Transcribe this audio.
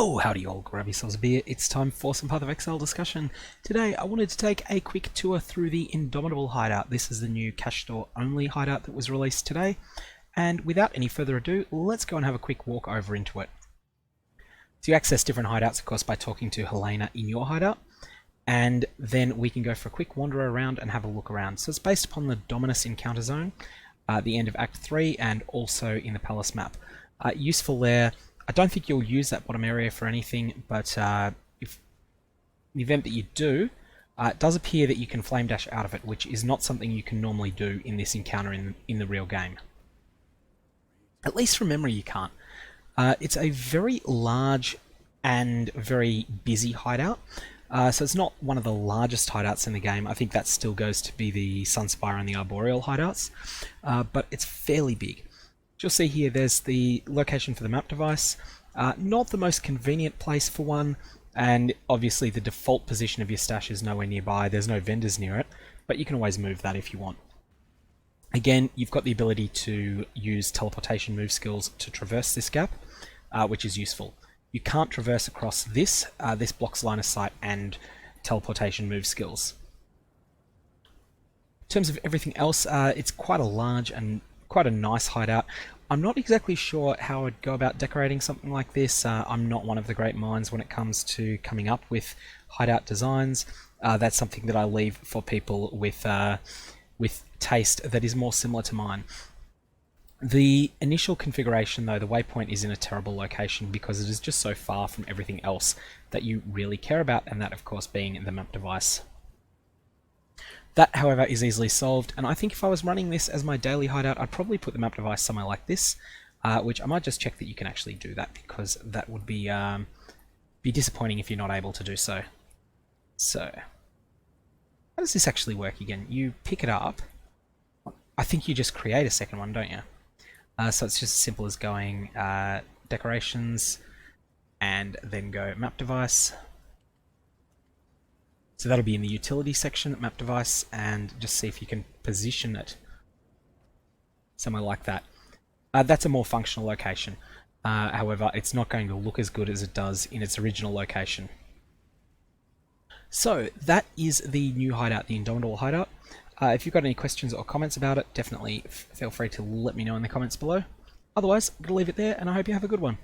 Oh, howdy all, grab yourselves a beer. It's time for some Path of Exile discussion. Today I wanted to take a quick tour through the Indomitable Hideout. This is the new cash store only hideout that was released today. And without any further ado, let's go and have a quick walk over into it. So you access different hideouts, of course, by talking to Helena in your hideout. And then we can go for a quick wander around and have a look around. So it's based upon the Dominus encounter zone, the end of Act 3, and also in the Palace map. Useful there. I don't think you'll use that bottom area for anything, but if in the event that you do, it does appear that you can flame dash out of it, which is not something you can normally do in this encounter in the real game. At least from memory you can't. It's a very large and very busy hideout. So it's not one of the largest hideouts in the game. I think that still goes to be the Sunspire and the Arboreal hideouts, but it's fairly big. You'll see here there's the location for the map device, not the most convenient place for one, and obviously the default position of your stash is nowhere nearby. There's no vendors near it, but you can always move that if you want. Again, you've got the ability to use teleportation move skills to traverse this gap, which is useful. You can't traverse across this. This blocks line of sight and teleportation move skills. In terms of everything else, it's quite a large and quite a nice hideout. I'm not exactly sure how I'd go about decorating something like this. I'm not one of the great minds when it comes to coming up with hideout designs. That's something that I leave for people with taste that is more similar to mine. The initial configuration though, the waypoint is in a terrible location because it is just so far from everything else that you really care about, and that of course being the map device. That, however, is easily solved, and I think if I was running this as my daily hideout, I'd probably put the map device somewhere like this, which I might just check that you can actually do that, because that would be disappointing if you're not able to do so. So, how does this actually work again? You pick it up. I think you just create a second one, don't you? So it's just as simple as going decorations, and then go map device. So that'll be in the utility section, map device, and just see if you can position it somewhere like that. That's a more functional location. However, it's not going to look as good as it does in its original location. So that is the new hideout, the Indomitable hideout. If you've got any questions or comments about it, definitely feel free to let me know in the comments below. Otherwise, I'm going to leave it there, and I hope you have a good one.